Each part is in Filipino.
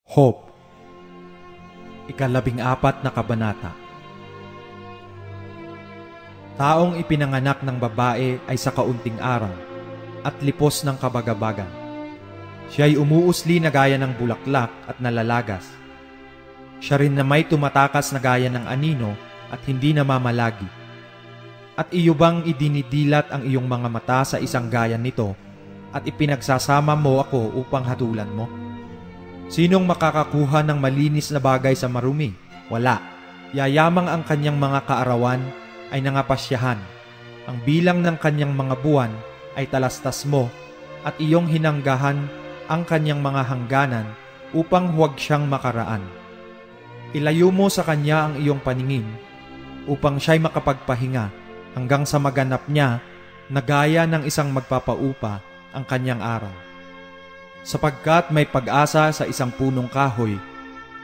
Hope, ika-14 na kabanata. Taong ipinanganak ng babae ay sa kaunting araw at lipos ng kabagabagan. Siya'y umuusli na gaya ng bulaklak at nalalagas. Siya rin na may tumatakas na gaya ng anino at hindi namamalagi. At iyo bang idinidilat ang iyong mga mata sa isang gaya nito at ipinagsasama mo ako upang hatulan mo? Sinong makakakuha ng malinis na bagay sa marumi? Wala. Yayamang ang kanyang mga kaarawan ay nangapasyahan. Ang bilang ng kanyang mga buwan ay talastas mo at iyong hinanggahan ang kanyang mga hangganan upang huwag siyang makaraan. Ilayo mo sa kanya ang iyong paningin upang siya'y makapagpahinga hanggang sa maganap niya na gaya ng isang magpapaupa ang kanyang araw. Sapagkat may pag-asa sa isang punong kahoy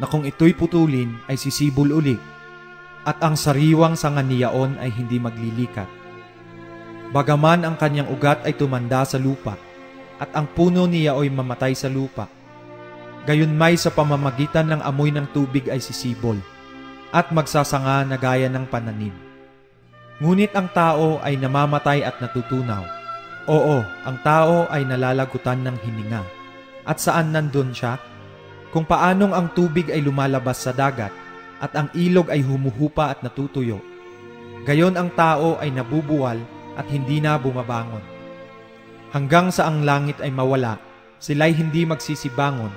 na kung ito'y putulin ay sisibol uli at ang sariwang sanga niyaon ay hindi maglilikat. Bagaman ang kanyang ugat ay tumanda sa lupa at ang puno niya ay mamatay sa lupa, gayunmay sa pamamagitan ng amoy ng tubig ay sisibol at magsasanga na gaya ng pananim. Ngunit ang tao ay namamatay at natutunaw. Oo, ang tao ay nalalagutan ng hininga. At saan nandun siya? Kung paanong ang tubig ay lumalabas sa dagat at ang ilog ay humuhupa at natutuyo, gayon ang tao ay nabubuwal at hindi na bumabangon. Hanggang sa ang langit ay mawala, sila'y hindi magsisibangon,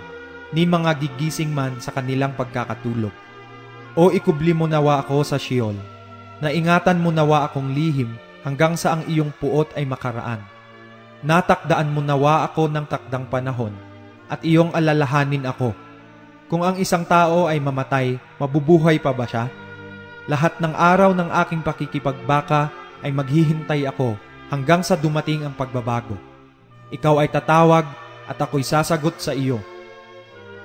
ni mga gigising man sa kanilang pagkakatulog. O ikubli mo nawa ako sa Sheol, na ingatan mo nawa akong lihim hanggang sa ang iyong puot ay makaraan. Natakdaan mo nawa ako ng takdang panahon, at iyong alalahanin ako. Kung ang isang tao ay mamatay, mabubuhay pa ba siya? Lahat ng araw ng aking pakikipagbaka ay maghihintay ako hanggang sa dumating ang pagbabago. Ikaw ay tatawag at ako'y sasagot sa iyo.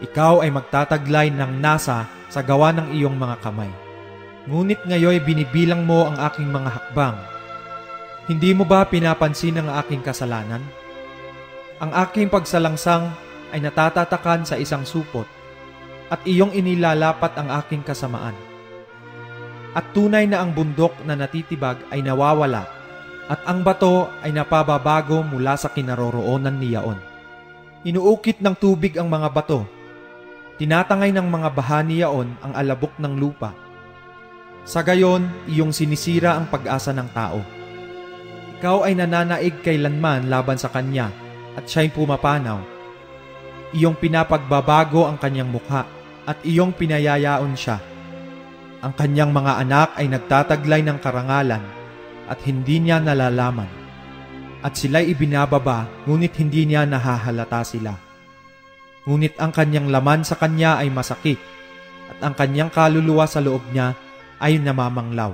Ikaw ay magtataglay ng nasa sa gawa ng iyong mga kamay. Ngunit ngayon binibilang mo ang aking mga hakbang. Hindi mo ba pinapansin ang aking kasalanan? Ang aking pagsalangsang ay natatatakan sa isang supot at iyong inilalapat ang aking kasamaan. At tunay na ang bundok na natitibag ay nawawala at ang bato ay napababago mula sa kinaroroonan niyaon. Inuukit ng tubig ang mga bato. Tinatangay ng mga baha niyaon ang alabok ng lupa. Sa gayon, iyong sinisira ang pag-asa ng tao. Ikaw ay nananaig kailanman laban sa kanya at siya'y pumapanaw. Iyong pinapagbabago ang kanyang mukha at iyong pinayayaon siya. Ang kanyang mga anak ay nagtataglay ng karangalan at hindi niya nalalaman. At sila'y ibinababa ngunit hindi niya nahahalata sila. Ngunit ang kanyang laman sa kanya ay masakit at ang kanyang kaluluwa sa loob niya ay namamanglaw.